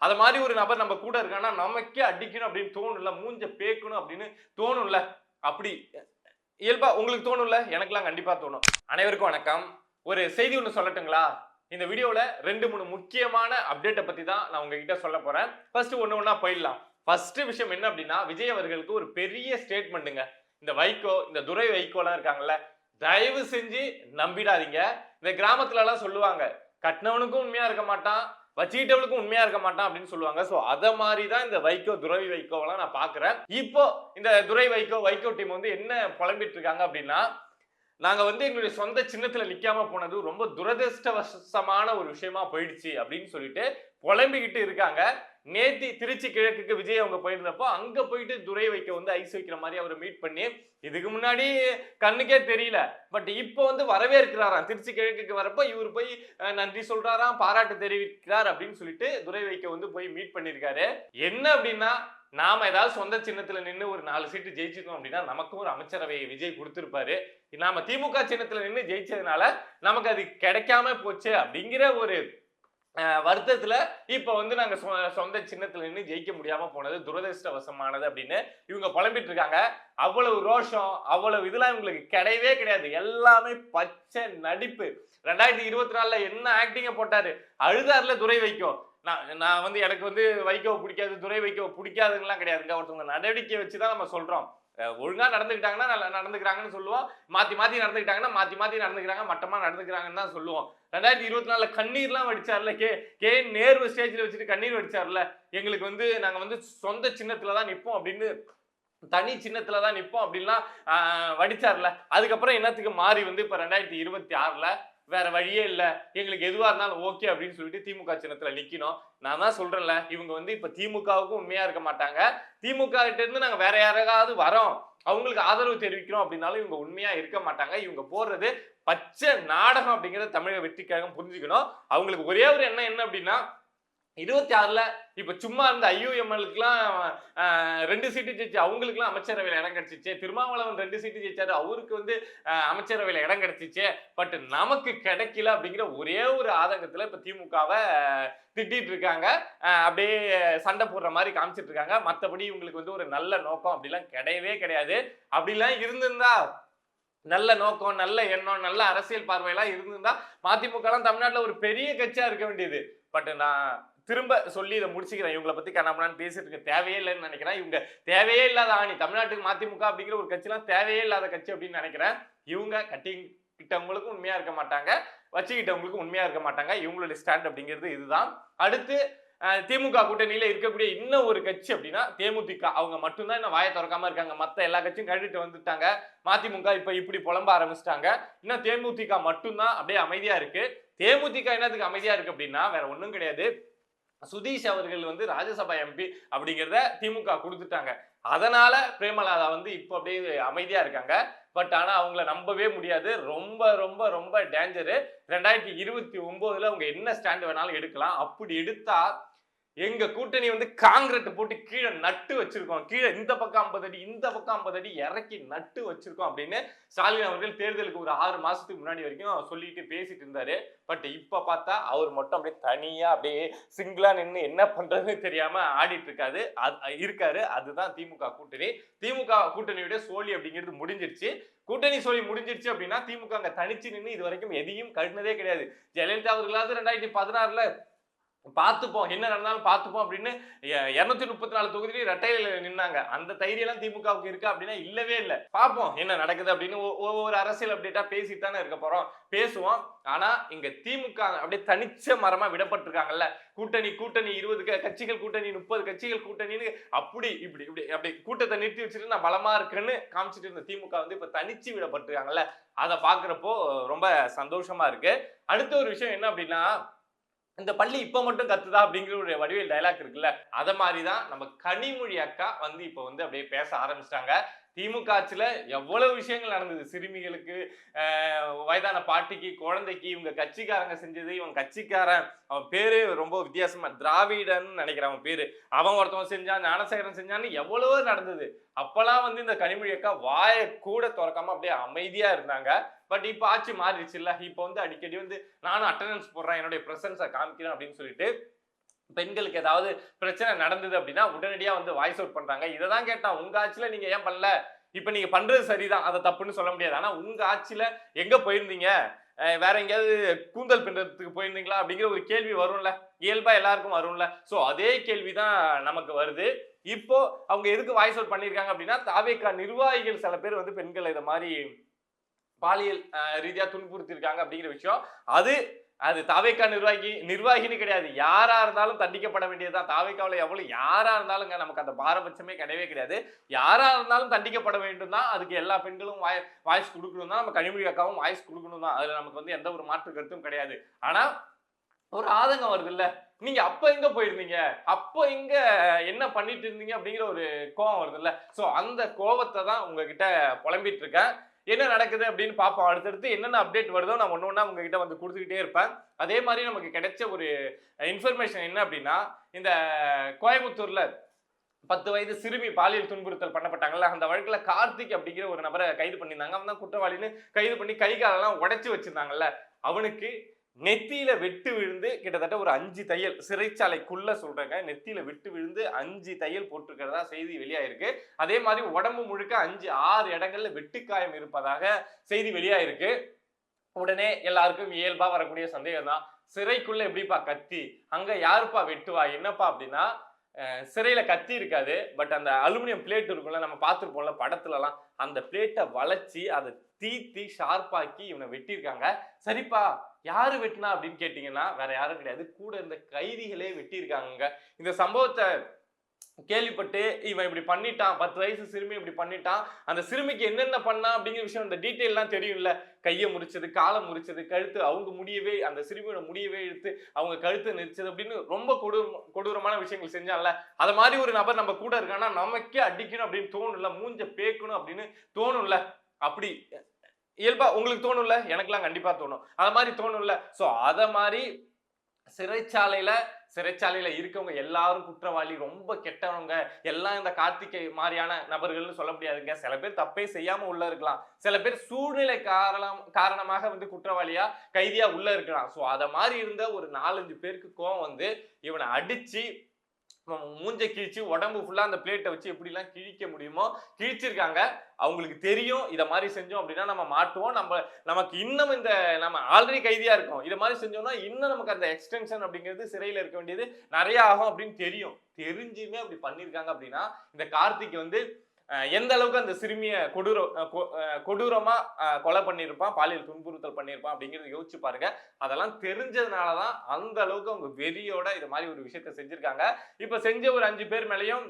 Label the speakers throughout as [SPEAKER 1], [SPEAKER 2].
[SPEAKER 1] அது மாதிரி ஒரு நபர் நம்ம கூட இருக்கான்னா நமக்கே அடிக்கணும் அப்படின்னு தோணும்ல, மூஞ்ச பேக்கணும் அப்படின்னு தோணும்ல. அப்படி இயல்பா உங்களுக்கு தோணும்ல? எனக்கெல்லாம் கண்டிப்பா தோணும். அனைவருக்கும் வணக்கம். ஒரு செய்தி ஒண்ணு சொல்லட்டுங்களா? இந்த வீடியோல 2, 3 முக்கியமான அப்டேட்ட பத்தி தான் நான் உங்ககிட்ட சொல்லப் போறேன். ஃபர்ஸ்ட் ஒண்ணு ஒண்ணா போயிடலாம். ஃபர்ஸ்ட் விஷயம் என்ன அப்படின்னா, விஜய் அவர்களுக்கு ஒரு பெரிய ஸ்டேட்மெண்ட்ங்க. இந்த வைகோ, இந்த துரை வைகோலாம் இருக்காங்கல்ல, தயவு செஞ்சு நம்பிடாதீங்க. இந்த கிராமத்துல எல்லாம் சொல்லுவாங்க, கட்டினவனுக்கும் உண்மையா இருக்க மாட்டான், வச்சுக்கிட்டவனுக்கும் உண்மையா இருக்க மாட்டான் அப்படின்னு சொல்லுவாங்க. சோ அத மாதிரி தான் இந்த வைகோ, துரை வைகோவெல்லாம் நான் பார்க்கிறேன். இப்போ இந்த துரை வைகோ, வைகோ டீம் வந்து என்ன புலம்பிட்டு இருக்காங்க அப்படின்னா, நாங்க வந்து எங்களுடைய சொந்த சின்னத்துல நிக்காம போனது ரொம்ப துரதிர்ஷ்டவசமான ஒரு விஷயமா போயிடுச்சு அப்படின்னு சொல்லிட்டு புலம்பிக்கிட்டு இருக்காங்க. நேத்தி திருச்சி கிழக்குக்கு விஜய் அவங்க போயிருந்தப்போ அங்க போயிட்டு துரை வைக்க வந்து ஐஸ் வைக்கிற மாதிரி அவரை மீட் பண்ணி, இதுக்கு முன்னாடி கண்ணுக்கே தெரியல, பட் இப்போ வந்து வரவேற்கிறாராம். திருச்சி கிழக்குக்கு வரப்போ இவர் போய் நன்றி சொல்றாராம், பாராட்டு தெரிவிக்கிறார் அப்படின்னு சொல்லிட்டு துரை வைக்க வந்து போய் மீட் பண்ணிருக்காரு. என்ன அப்படின்னா, நாம ஏதாவது சொந்த சின்னத்துல நின்று ஒரு 4 சீட்டு ஜெயிச்சிருந்தோம் அப்படின்னா நமக்கும் ஒரு அமைச்சரவையை விஜய் கொடுத்திருப்பாரு. நாம திமுக சின்னத்துல நின்று ஜெயிச்சதுனால நமக்கு அது கிடைக்காம போச்சு அப்படிங்கிற ஒரு வருத்தத்துல இப்ப வந்து நாங்க சொந்த சின்னத்துல நின்று ஜெயிக்க முடியாம போனது துரதிருஷ்டவசமானது அப்படின்னு இவங்க புலம்பிட்டு இருக்காங்க. அவ்வளவு ரோஷம், அவ்வளவு இதெல்லாம் இவங்களுக்கு கிடையவே கிடையாது. எல்லாமே பச்சை நடிப்பு. 2024ல என்ன ஆக்டிங்க போட்டாரு, அழுதாருல துரை வைக்கோ. நான் வந்து எனக்கு வந்து வைகோ பிடிக்காது, துரை வைகோ பிடிக்காதுங்கலாம் கிடையாதுங்க. ஒருத்தவங்க நடவடிக்கை வச்சுதான் நம்ம சொல்றோம். ஒழுங்கா நடந்துக்கிட்டாங்கன்னா நடந்துக்கிறாங்கன்னு சொல்லுவோம், மாத்தி மாத்தி நடந்துக்கிட்டாங்கன்னா மாத்தி மாத்தி நடந்துக்கிறாங்க, மட்டமா நடந்துக்கிறாங்கன்னு தான் சொல்லுவோம். 2024ல கண்ணீர்லாம் வடிச்சார்ல, கே நேரு ஸ்டேஜ்ல வச்சுட்டு கண்ணீர் வடிச்சார்ல, எங்களுக்கு வந்து நாங்க வந்து சொந்த சின்னத்துல தான் நிப்போம் அப்படின்னு, தனி சின்னத்துல தான் நிப்போம் அப்படின்லாம் வடிச்சார்ல. அதுக்கப்புறம் என்னத்துக்கு மாறி வந்து இப்ப 2026ல வேற வழியே இல்ல, எங்களுக்கு எதுவா இருந்தாலும் ஓகே அப்படின்னு சொல்லிட்டு திமுக சின்னத்துல நிக்கணும். நான் தான் சொல்றேன்ல, இவங்க வந்து இப்ப திமுகவுக்கும் உண்மையா இருக்க மாட்டாங்க. திமுக கிட்ட இருந்து நாங்க வேற யாராவது வரோம், அவங்களுக்கு ஆதரவு தெரிவிக்கிறோம் அப்படின்னாலும் இவங்க உண்மையா இருக்க மாட்டாங்க. இவங்க போடுறது பச்சை நாடகம் அப்படிங்கறத தமிழக வெற்றி கழகம் புரிஞ்சுக்கணும். அவங்களுக்கு ஒரே ஒரு எண்ணம் என்ன அப்படின்னா, 26ல இப்ப சும்மா இருந்த ஐயுஎம்எல்க்குலாம் 2 சீட்டு ஜெயிச்சு அவங்களுக்குலாம் அமைச்சரவையில இடம் கிடைச்சிச்சு. திருமாவளவன் 2 சீட்டு ஜெயிச்சாரு, அவருக்கு வந்து அமைச்சரவையில இடம் கிடைச்சிச்சு. பட் நமக்கு கிடைக்கல அப்படிங்கிற ஒரே ஒரு ஆதங்கத்துல இப்ப திமுகவை திட்டிட்டு இருக்காங்க. அப்படியே சண்டை போடுற மாதிரி காமிச்சிட்டு இருக்காங்க. மத்தபடி இவங்களுக்கு வந்து ஒரு நல்ல நோக்கம் அப்படிலாம் கிடையவே கிடையாது. அப்படிலாம் இருந்திருந்தா, நல்ல நோக்கம், நல்ல எண்ணம், நல்ல அரசியல் பார்வையெல்லாம் இருந்திருந்தா மதிமுக எல்லாம் தமிழ்நாட்டுல ஒரு பெரிய கட்சியா இருக்க வேண்டியது. பட் நான் திரும்ப சொல்லி இதை முடிச்சுக்கிறேன். இவங்களை பத்தி கண்ணாமண்ணான்னு பேசிட்டு இருக்க தேவையே இல்லைன்னு நினைக்கிறேன். இவங்க தேவையே இல்லாத ஆணி. தமிழ்நாட்டுக்கு மதிமுக அப்படிங்கிற ஒரு கட்சிலாம் தேவையே இல்லாத கட்சி அப்படின்னு நினைக்கிறேன். இவங்க கட்டிக்கிட்டவங்களுக்கும் உண்மையா இருக்க மாட்டாங்க, வச்சுக்கிட்டவங்களுக்கும் உண்மையா இருக்க மாட்டாங்க. இவங்களுடைய ஸ்டாண்ட் அப்படிங்கிறது இதுதான். அடுத்து திமுக கூட்டணியில இருக்கக்கூடிய இன்னும் ஒரு கட்சி அப்படின்னா தேமுதிக. அவங்க மட்டும்தான் இன்னும் வாயை திறக்காம இருக்காங்க. மத்த எல்லா கட்சியும் கழிட்டு வந்துட்டாங்க. மதிமுக இப்ப இப்படி புலம்ப ஆரம்பிச்சிட்டாங்க. இன்னும் தேமுதிக மட்டும்தான் அப்படியே அமைதியா இருக்கு. தேமுதிக என்னத்துக்கு அமைதியா இருக்கு அப்படின்னா வேற ஒண்ணும் கிடையாது. சுதீஷ் அவர்கள் வந்து ராஜ்யசபா எம்பி அப்படிங்கிறத திமுக கொடுத்துட்டாங்க. அதனால பிரேமலாதா வந்து இப்போ அப்படியே அமைதியா இருக்காங்க. பட் ஆனா அவங்கள நம்பவே முடியாது. ரொம்ப ரொம்ப ரொம்ப டேஞ்சரு. 2029ல அவங்க என்ன ஸ்டாண்ட் வேணாலும் எடுக்கலாம். அப்படி எடுத்தா எங்க கூட்டணி வந்து காங்கிரட் போட்டு கீழே நட்டு வச்சிருக்கோம். கீழே இந்த பக்கம் 50 அடி, இந்த பக்கம் 50 அடி இறக்கி நட்டு வச்சிருக்கோம் அப்படின்னு ஸ்டாலின் அவர்கள் தேர்தலுக்கு ஒரு 6 மாசத்துக்கு முன்னாடி வரைக்கும் சொல்லிட்டு பேசிட்டு இருந்தாரு. பட் இப்ப பார்த்தா அவர் மட்டும் அப்படியே தனியா அப்படியே சிங்கிளா நின்று என்ன பண்றதுன்னு தெரியாம ஆடிட்டு இருக்காரு. அதுதான் திமுக கூட்டணி. திமுக கூட்டணியுடைய சோழி அப்படிங்கிறது முடிஞ்சிருச்சு. கூட்டணி சோழி முடிஞ்சிருச்சு அப்படின்னா திமுக அங்க தனிச்சு நின்று இது வரைக்கும் எதையும் கடினதே கிடையாது. ஜெயலலிதா அவர்களாவது 2016ல பார்த்துப்போம், என்ன நடந்தாலும் பார்த்துப்போம் அப்படின்னு 234 தொகுதியிலும் இரட்டையில நின்னாங்க. அந்த தைரியம் எல்லாம் திமுகவுக்கு இருக்கா அப்படின்னா இல்லவே இல்லை. பார்ப்போம் என்ன நடக்குது அப்படின்னு. ஒவ்வொரு அரசியல் அப்டேட்டா பேசிட்டு தானே இருக்க போறோம், பேசுவோம். ஆனா இங்க திமுக அப்படியே தனிச்ச மரமா விடப்பட்டிருக்காங்கல்ல. கூட்டணி 20 கட்சிகள் கூட்டணி, 30 கட்சிகள் கூட்டணின்னு அப்படி இப்படி இப்படி அப்படி கூட்டத்தை நிறுத்தி வச்சுட்டு நான் பலமா இருக்குன்னு காமிச்சிட்டு இருந்த திமுக வந்து இப்ப தனிச்சு விடப்பட்டிருக்காங்கல்ல. அதை பாக்குறப்போ ரொம்ப சந்தோஷமா இருக்கு. அடுத்த ஒரு விஷயம் என்ன அப்படின்னா, இந்த பள்ளி இப்ப மட்டும் கத்துதா அப்படிங்கிற ஒரு வடிவேல் டயலாக் இருக்குல்ல, அத மாதிரிதான் நம்ம கனிமொழி அக்கா வந்து இப்ப வந்து அப்படியே பேச ஆரம்பிச்சிட்டாங்க. திமுக ஆட்சியில எவ்வளவு விஷயங்கள் நடந்தது. சிறுமிகளுக்கு, வயதான பாட்டிக்கு, குழந்தைக்கு இவங்க கட்சிக்காரங்க செஞ்சது. இவன் கட்சிக்காரன், அவன் பேரு ரொம்ப வித்தியாசமா திராவிடன் நினைக்கிறேன் அவன் பேரு. அவன் ஒருத்தவன் செஞ்சான், ஞானசேகரன் செஞ்சான்னு எவ்வளவோ நடந்தது. அப்பெல்லாம் வந்து இந்த கனிமொழி அக்கா வாயை கூட திறக்காம அப்படியே அமைதியா இருந்தாங்க. பட் இப்ப ஆட்சி மாறிடுச்சு இல்ல. இப்ப வந்து அடிக்கடி வந்து நானும் அட்டெண்டன்ஸ் போடுறேன், என்னுடைய பிரசன்ஸை காமிக்கிறேன் அப்படின்னு சொல்லிட்டு பெண்களுக்கு ஏதாவது பிரச்சனை நடந்தது அப்படின்னா உடனடியா வந்து வாய்ஸ் அவுட் பண்றாங்க. இததான் கேட்டான், உங்க ஆட்சியில நீங்க ஏன் பண்ணல? இப்ப நீங்க பண்றது சரிதான், அதை தப்புன்னு சொல்ல முடியாது. ஆனா உங்க ஆட்சியில எங்க போயிருந்தீங்க? வேற எங்கேயாவது கூந்தல் பின்றதுக்கு போயிருந்தீங்களா அப்படிங்கிற ஒரு கேள்வி வரும்ல, இயல்பா எல்லாருக்கும் வரும்ல. சோ அதே கேள்விதான் நமக்கு வருது. இப்போ அவங்க எதுக்கு வாய்ஸ் அவுட் பண்ணிருக்காங்க அப்படின்னா, தாவேகா நிர்வாகிகள் சில பேர் வந்து பெண்களை இத மாதிரி பாலியல் ரீதியா துன்புறுத்திருக்காங்க அப்படிங்கிற விஷயம். அது அது தாவேகா நிர்வாகின்னு கிடையாது, யாரா இருந்தாலும் தண்டிக்கப்பட வேண்டியதுதான். தாவேகாவுல எவ்வளவு யாரா இருந்தாலுங்க, நமக்கு அந்த பாரபட்சமே கிடையவே கிடையாது. யாரா இருந்தாலும் தண்டிக்கப்பட வேண்டும் தான். அதுக்கு எல்லா பெண்களும் வாய்ஸ் கொடுக்கணும் தான். நம்ம கனிமொழி அக்காவும் வாய்ஸ் கொடுக்கணும் தான். அதுல நமக்கு வந்து எந்த ஒரு மாற்று கருத்தும் கிடையாது. ஆனா ஒரு ஆதங்கம் வருது இல்ல, நீங்க அப்ப எங்க போயிருந்தீங்க, அப்ப எங்க என்ன பண்ணிட்டு இருந்தீங்க அப்படிங்கிற ஒரு கோவம் வருது இல்ல. சோ அந்த கோவத்தை தான் உங்ககிட்ட புலம்பிட்டு இருக்கேன். என்ன நடக்குது அப்படின்னு பார்ப்போம். அடுத்தடுத்து என்னென்ன அப்டேட் வருதோ நான் ஒண்ணு ஒண்ணா உங்ககிட்ட வந்து கொடுத்துக்கிட்டே இருப்பேன். அதே மாதிரி நமக்கு கிடைச்ச ஒரு இன்ஃபர்மேஷன் என்ன அப்படின்னா, இந்த கோயம்புத்தூர்ல 10 வயது சிறுமி பாலியல் துன்புறுத்தல் பண்ணப்பட்டாங்கல்ல, அந்த வழக்குல கார்த்திக் அப்படிங்கிற ஒரு நபரை கைது பண்ணியிருந்தாங்க. அவன் தான் குற்றவாளின்னு கைது பண்ணி கை காலெல்லாம் உடைச்சு வச்சிருந்தாங்கல்ல, அவனுக்கு நெத்தியில வெட்டு விழுந்து கிட்டத்தட்ட ஒரு 5 தையல், சிறைச்சாலைக்குள்ள சொல்றேங்க, நெத்தியில வெட்டு விழுந்து 5 தையல் போட்டிருக்கிறதா செய்தி வெளியாயிருக்கு. அதே மாதிரி உடம்பு முழுக்க 6 இடங்கள்ல வெட்டுக்காயம் இருப்பதாக செய்தி வெளியாயிருக்கு. உடனே எல்லாருக்கும் இயல்பா வரக்கூடிய சந்தேகம் தான், சிறைக்குள்ள எப்படிப்பா கத்தி, அங்க யாருப்பா வெட்டுவா, என்னப்பா அப்படின்னா, சிறையில கத்தி இருக்காது, பட் அந்த அலுமினியம் பிளேட் இருக்கும்ல, நம்ம பார்த்துருப்போம்ல படத்துல எல்லாம், அந்த பிளேட்டை வளைச்சி அதை தீத்தி ஷார்ப்பாக்கி இவனை வெட்டியிருக்காங்க. சரிப்பா யாரு வெட்டினா அப்படின்னு கேட்டீங்கன்னா வேற யாரும் கிடையாது, கூட இந்த கைதிகளே வெட்டியிருக்காங்க. இந்த சம்பவத்தை கேள்விப்பட்டு இவன் இப்படி பண்ணிட்டான், 10 வயசு சிறுமி இப்படி பண்ணிட்டான், அந்த சிறுமிக்கு என்னென்ன பண்ணா அப்படிங்கிற விஷயம் இந்த டீட்டெயில்லாம் தெரியும்ல, கையை முறிச்சது, காலை முறிச்சது, கழுத்து அவங்க முடியவே, அந்த சிறுமியோட முடியவே இழுத்து அவங்க கழுத்து நெரிச்சது அப்படின்னு ரொம்ப கொடூரமான விஷயங்கள் செஞ்சான்ல, அது மாதிரி ஒரு நபர் நம்ம கூட இருக்கான்னா நமக்கே அடிக்கணும் அப்படின்னு தோணும்ல, மூஞ்ச பேக்கணும் அப்படின்னு தோணும்ல. அப்படி இயல்பா உங்களுக்கு தோணும்ல, எனக்கெல்லாம் கண்டிப்பா தோணும், அது மாதிரி தோணும்ல. சோ அத மாதிரி சிறைச்சாலையில இருக்கவங்க எல்லாரும் குற்றவாளி, ரொம்ப கெட்டவங்க, எல்லாம் இந்த கார்த்திகை மாதிரியான நபர்கள்னு சொல்ல முடியாதுங்க. சில பேர் தப்பே செய்யாம உள்ள இருக்கலாம், சில பேர் சூழ்நிலை காரணமாக வந்து குற்றவாளியா கைதியா உள்ள இருக்கலாம். சோ அத மாதிரி இருந்த ஒரு 4-5 பேருக்கு கோவம் வந்து இவனை அடிச்சு மூஞ்ச கிழிச்சு உடம்பு ஃபுல்லா அந்த பிளேட்டை வச்சு எப்படிலாம் கிழிக்க முடியுமோ கிழிச்சிருக்காங்க. அவங்களுக்கு தெரியும் இதை மாதிரி செஞ்சோம் அப்படின்னா நம்ம மாட்டுவோம், நமக்கு இன்னும் இந்த நம்ம ஆல்ரெடி கைதியா இருக்கோம், இதை மாதிரி செஞ்சோம்னா இன்னும் நமக்கு அந்த எக்ஸ்டென்ஷன் அப்படிங்கிறது சிறையில் இருக்க வேண்டியது நிறைய ஆகும் அப்படின்னு தெரிஞ்சுமே அப்படி பண்ணியிருக்காங்க. அப்படின்னா இந்த கார்த்திக் வந்து எந்த அளவுக்கு அந்த சிறுமியை கொடூரமா கொலை பண்ணியிருப்பான், பாலியல் துன்புறுத்தல் பண்ணியிருப்பான் அப்படிங்கிறது யோசிச்சு பாருங்க. அதெல்லாம் தெரிஞ்சதுனாலதான் அந்த அளவுக்கு அவங்க வெறியோட இது மாதிரி ஒரு விஷயத்த செஞ்சிருக்காங்க. இப்ப செஞ்ச ஒரு 5 பேர் மேலேயும்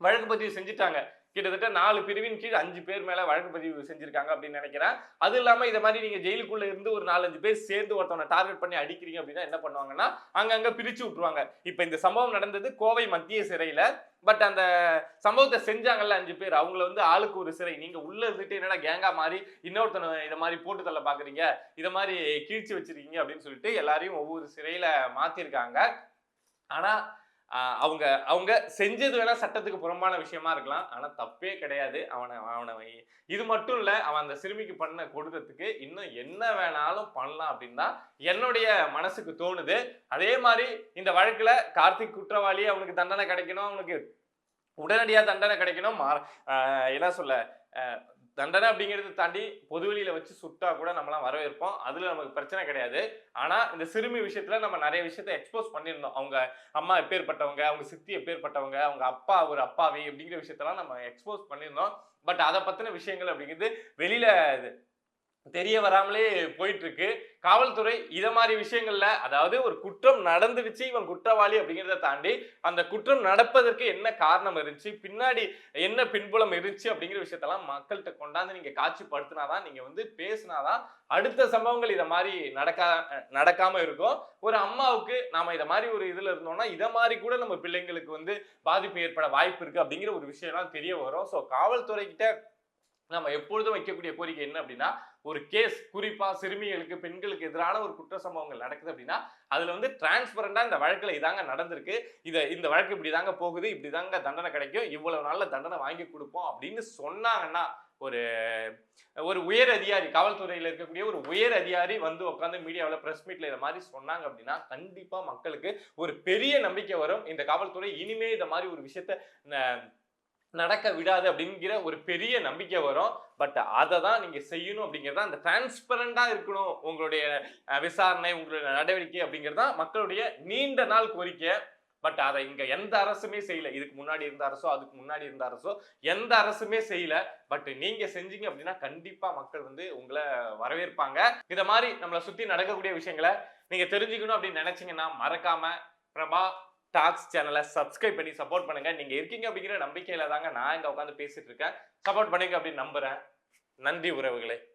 [SPEAKER 1] வழக்கு பதிவு செஞ்சுட்டாங்க. கிட்டத்தட்ட 4 பிரிவின் கீழ் 5 பேர் மேல வழக்கு பதிவு செஞ்சிருக்காங்க அப்படின்னு நினைக்கிறேன். அது இல்லாம இதை மாதிரி நீங்க ஜெயிலுக்குள்ள இருந்து ஒரு 4-5 பேர் சேர்ந்து ஒருத்தவனை டார்கெட் பண்ணி அடிக்கிறீங்க அப்படின்னா என்ன பண்ணுவாங்கன்னா அங்கங்க பிரிச்சு விட்டுருவாங்க. இப்ப இந்த சம்பவம் நடந்தது கோவை மத்திய சிறையில. பட் அந்த சம்பவத்தை செஞ்சாங்கல்ல 5 பேர், அவங்கள வந்து ஆளுக்கு ஒரு சிறை, நீங்க உள்ள இருந்துட்டு என்னடா கேங்கா மாதிரி இன்னொருத்தனை இதை மாதிரி போட்டு தள்ள பாக்குறீங்க, இதை மாதிரி கீழ்ச்சி வச்சிருக்கீங்க அப்படின்னு சொல்லிட்டு எல்லாரையும் ஒவ்வொரு சிறையில மாத்திருக்காங்க. ஆனா அவங்க அவங்க செஞ்சது வேணா சட்டத்துக்கு புறம்பான விஷயமா இருக்கலாம், ஆனா தப்பே கிடையாது. அவனை இது மட்டும் இல்ல, அவன் அந்த சிறுமிக்கு பண்ண கொடுத்ததுக்கு இன்னும் என்ன வேணாலும் பண்ணலாம் அப்படின்னு தான் என்னுடைய மனசுக்கு தோணுது. அதே மாதிரி இந்த வழக்குல கார்த்திக் குற்றவாளி, அவனுக்கு தண்டனை கிடைக்கணும், அவனுக்கு உடனடியா தண்டனை கிடைக்கணும். என்ன சொல்ல, தண்டனை அப்படிங்கிறது தாண்டி பொதுவெளியில வச்சு சுட்டா கூட நம்மளாம் வரவேற்போம், அதுல நமக்கு பிரச்சனை கிடையாது. ஆனா இந்த சிறுமி விஷயத்துல நம்ம நிறைய விஷயத்த எக்ஸ்போஸ் பண்ணியிருந்தோம். அவங்க அம்மா எப்பேற்பட்டவங்க, அவங்க சித்தி எப்பேற்பட்டவங்க, அவங்க அப்பா ஒரு அப்பாவி அப்படிங்கிற விஷயத்தெல்லாம் நம்ம எக்ஸ்போஸ் பண்ணியிருந்தோம். பட் அதை பத்தின விஷயங்கள் அப்படிங்கிறது வெளியில தெரிய வராமலே போயிட்டு இருக்கு. காவல்துறை இத மாதிரி விஷயங்கள்ல, அதாவது ஒரு குற்றம் நடந்துடுச்சு, இவன் குற்றவாளி அப்படிங்கிறத தாண்டி அந்த குற்றம் நடப்பதற்கு என்ன காரணம் இருந்துச்சு, பின்னாடி என்ன பின்புலம் இருந்துச்சு அப்படிங்கிற விஷயத்தெல்லாம் மக்கள்கிட்ட கொண்டாந்து நீங்க காட்சிப்படுத்தினாதான், நீங்க வந்து பேசினாதான் அடுத்த சம்பவங்கள் இத மாதிரி நடக்காம இருக்கும். ஒரு அம்மாவுக்கு நாம இத மாதிரி ஒரு இதுல இருந்தோம்னா இத மாதிரி கூட நம்ம பிள்ளைங்களுக்கு வந்து பாதிப்பு ஏற்பட வாய்ப்பு இருக்கு அப்படிங்கிற ஒரு விஷயம் எல்லாம் தெரிய வரும். சோ காவல்துறை கிட்ட நம்ம எப்பொழுதும் வைக்கக்கூடிய கோரிக்கை என்ன அப்படின்னா, ஒரு கேஸ் குறிப்பா சிறுமிகளுக்கு, பெண்களுக்கு எதிரான ஒரு குற்ற சம்பவங்கள் நடக்குது அப்படின்னா அதுல வந்து டிரான்ஸ்பரண்டா இந்த வழக்குல இதாங்க நடந்திருக்கு, இந்த வழக்கு இப்படிதாங்க போகுது, இப்படிதாங்க தண்டனை கிடைக்கும், இவ்வளவு நாள்ல தண்டனை வாங்கி கொடுப்போம் அப்படின்னு சொன்னாங்கன்னா ஒரு ஒரு உயர் அதிகாரி, காவல்துறையில இருக்கக்கூடிய ஒரு உயர் அதிகாரி வந்து உட்காந்து மீடியாவில் பிரஸ் மீட்ல இதை மாதிரி சொன்னாங்க அப்படின்னா கண்டிப்பா மக்களுக்கு ஒரு பெரிய நம்பிக்கை வரும். இந்த காவல்துறை இனிமே இந்த மாதிரி ஒரு விஷயத்த நடக்க விடாது அப்படிங்கிற ஒரு பெரிய நம்பிக்கை வரும். பட் அதை தான் நீங்க செய்யணும் அப்படிங்கிறதா, அந்த டிரான்ஸ்பரண்டா இருக்கணும் உங்களுடைய விசாரணை, உங்களுடைய நடவடிக்கை அப்படிங்கிறதா மக்களுடைய நீண்ட நாள் கோரிக்கை. பட் அதை இங்க எந்த அரசுமே செய்யல. இதுக்கு முன்னாடி இருந்த அரசோ, அதுக்கு முன்னாடி இருந்த அரசோ எந்த அரசுமே செய்யல. பட் நீங்க செஞ்சீங்க அப்படின்னா கண்டிப்பா மக்கள் வந்து உங்களை வரவேற்பாங்க. இத மாதிரி நம்மளை சுத்தி நடக்கக்கூடிய விஷயங்களை நீங்க தெரிஞ்சுக்கணும் அப்படின்னு நினைச்சீங்கன்னா மறக்காம பிரபா டாக்ஸ் சேனலை சப்ஸ்கிரைப் பண்ணி சப்போர்ட் பண்ணுங்க. நீங்க இருக்கீங்க அப்படிங்கிற நம்பிக்கையில தாங்க நான் இங்க உட்காந்து பேசிட்டு இருக்கேன். சப்போர்ட் பண்ணுங்க அப்படின்னு நம்புறேன். நன்றி உறவுகளே.